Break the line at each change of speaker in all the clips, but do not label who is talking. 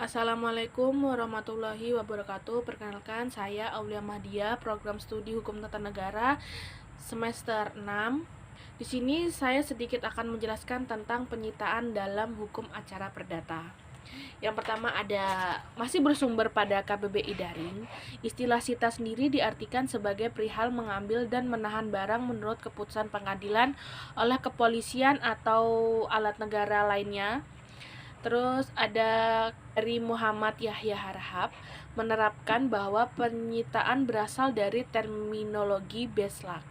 Assalamualaikum warahmatullahi wabarakatuh. Perkenalkan, saya Aulia Mahdia, program studi Hukum Tata Negara semester 6. Di sini saya sedikit akan menjelaskan tentang penyitaan dalam hukum acara perdata. Yang pertama masih bersumber pada KBBI Daring. Istilah sita sendiri diartikan sebagai perihal mengambil dan menahan barang menurut keputusan pengadilan oleh kepolisian atau alat negara lainnya. Terus ada dari Muhammad Yahya Harahap menerapkan bahwa penyitaan berasal dari terminologi beslach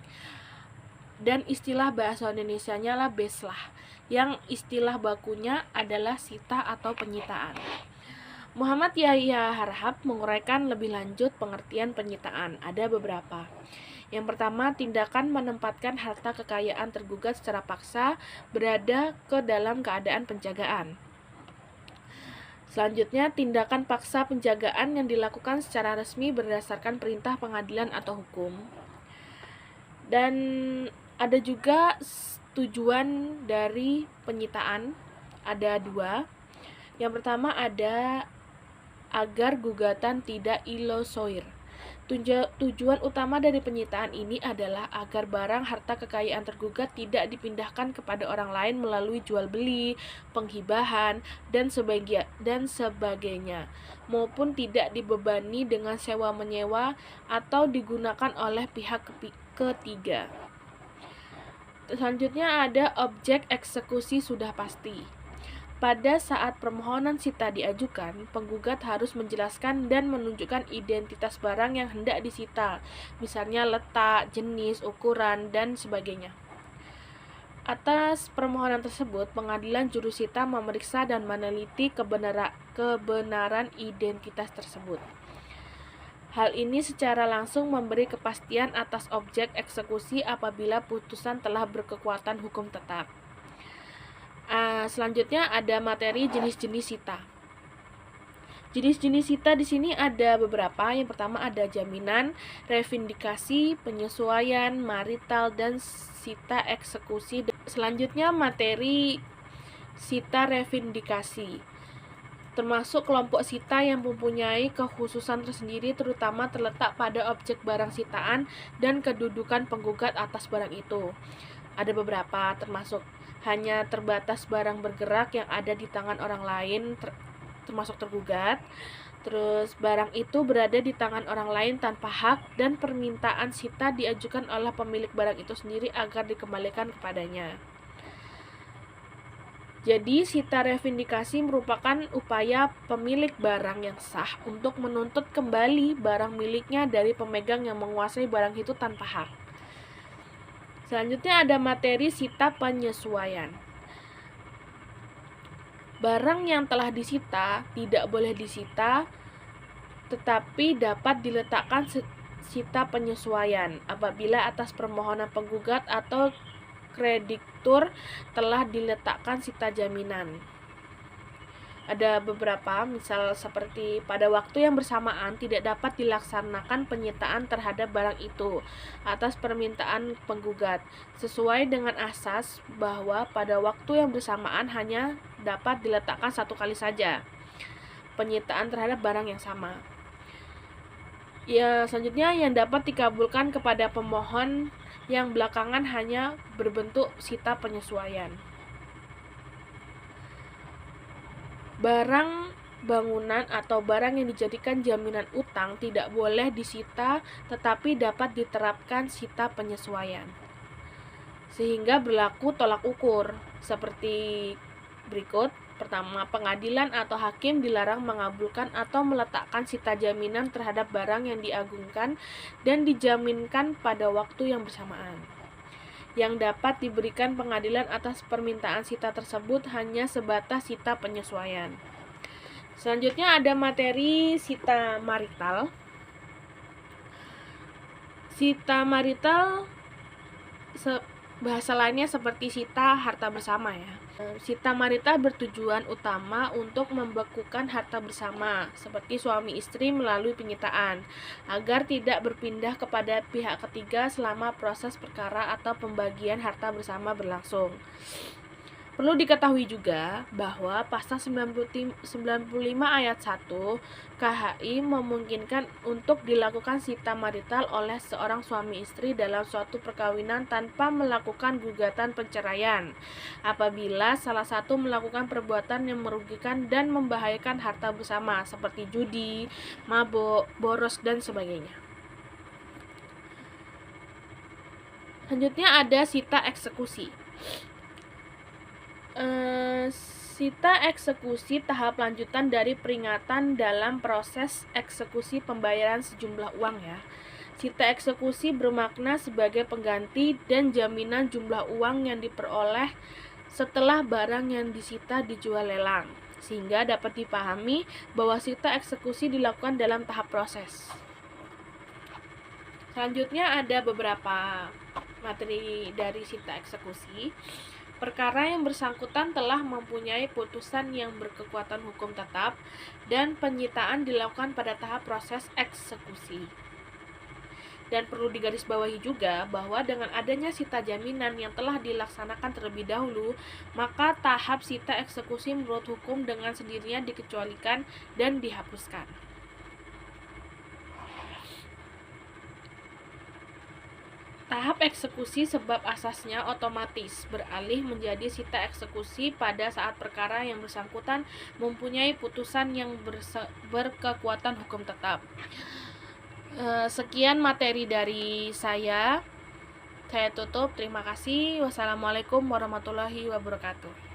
dan istilah bahasa Indonesianya lah beslah, yang istilah bakunya adalah sita atau penyitaan. Muhammad Yahya Harahap menguraikan lebih lanjut pengertian penyitaan. Ada beberapa. Yang pertama, tindakan menempatkan harta kekayaan tergugat secara paksa berada ke dalam keadaan penjagaan. Selanjutnya, tindakan paksa penjagaan yang dilakukan secara resmi berdasarkan perintah pengadilan atau hukum. Dan ada juga tujuan dari penyitaan, ada dua. Yang pertama ada agar gugatan tidak illosoir. Tujuan utama dari penyitaan ini adalah agar barang harta kekayaan tergugat tidak dipindahkan kepada orang lain melalui jual beli, penghibahan, dan sebagainya, maupun tidak dibebani dengan sewa menyewa atau digunakan oleh pihak ketiga. Selanjutnya ada objek eksekusi sudah pasti. Pada saat permohonan sita diajukan, penggugat harus menjelaskan dan menunjukkan identitas barang yang hendak disita, misalnya letak, jenis, ukuran, dan sebagainya. Atas permohonan tersebut, pengadilan jurusita memeriksa dan meneliti kebenaran identitas tersebut. Hal ini secara langsung memberi kepastian atas objek eksekusi apabila putusan telah berkekuatan hukum tetap. Selanjutnya ada materi jenis-jenis sita. Jenis-jenis sita di sini ada beberapa. Yang pertama ada jaminan, revindikasi, penyesuaian, marital, dan sita eksekusi. Selanjutnya materi sita revindikasi, termasuk kelompok sita yang mempunyai kekhususan tersendiri terutama terletak pada objek barang sitaan dan kedudukan penggugat atas barang itu. Ada beberapa, termasuk hanya terbatas barang bergerak yang ada di tangan orang lain termasuk tergugat. Terus barang itu berada di tangan orang lain tanpa hak dan permintaan sita diajukan oleh pemilik barang itu sendiri agar dikembalikan kepadanya. Jadi sita revindikasi merupakan upaya pemilik barang yang sah untuk menuntut kembali barang miliknya dari pemegang yang menguasai barang itu tanpa hak. Selanjutnya ada materi sita penyesuaian. Barang yang telah disita tidak boleh disita, tetapi dapat diletakkan sita penyesuaian apabila atas permohonan penggugat atau kreditur telah diletakkan sita jaminan. Ada beberapa, misal seperti pada waktu yang bersamaan tidak dapat dilaksanakan penyitaan terhadap barang itu atas permintaan penggugat, sesuai dengan asas bahwa pada waktu yang bersamaan hanya dapat diletakkan satu kali saja penyitaan terhadap barang yang sama. Ya, selanjutnya yang dapat dikabulkan kepada pemohon yang belakangan hanya berbentuk sita penyesuaian. Barang bangunan atau barang yang dijadikan jaminan utang tidak boleh disita tetapi dapat diterapkan sita penyesuaian, sehingga berlaku tolak ukur seperti berikut. Pertama, pengadilan atau hakim dilarang mengabulkan atau meletakkan sita jaminan terhadap barang yang diagungkan dan dijaminkan pada waktu yang bersamaan. Yang dapat diberikan pengadilan atas permintaan sita tersebut hanya sebatas sita penyesuaian. Selanjutnya ada materi sita marital. Sita marital bahasa lainnya seperti sita harta bersama ya. Sita marital bertujuan utama untuk membekukan harta bersama seperti suami istri melalui penyitaan agar tidak berpindah kepada pihak ketiga selama proses perkara atau pembagian harta bersama berlangsung. Perlu diketahui juga bahwa pasal 95 ayat 1 KHI memungkinkan untuk dilakukan sita marital oleh seorang suami istri dalam suatu perkawinan tanpa melakukan gugatan perceraian apabila salah satu melakukan perbuatan yang merugikan dan membahayakan harta bersama seperti judi, mabuk, boros, dan sebagainya. Selanjutnya ada sita eksekusi. Sita eksekusi tahap lanjutan dari peringatan dalam proses eksekusi pembayaran sejumlah uang ya. Sita eksekusi bermakna sebagai pengganti dan jaminan jumlah uang yang diperoleh setelah barang yang disita dijual lelang, sehingga dapat dipahami bahwa sita eksekusi dilakukan dalam tahap proses. Selanjutnya ada beberapa materi dari sita eksekusi. Perkara yang bersangkutan telah mempunyai putusan yang berkekuatan hukum tetap dan penyitaan dilakukan pada tahap proses eksekusi. Dan perlu digarisbawahi juga bahwa dengan adanya sita jaminan yang telah dilaksanakan terlebih dahulu, maka tahap sita eksekusi menurut hukum dengan sendirinya dikecualikan dan dihapuskan. Tahap eksekusi sebab asasnya otomatis beralih menjadi sita eksekusi pada saat perkara yang bersangkutan mempunyai putusan yang berkekuatan hukum tetap. Sekian materi dari saya tutup. Terima kasih. Wassalamualaikum warahmatullahi wabarakatuh.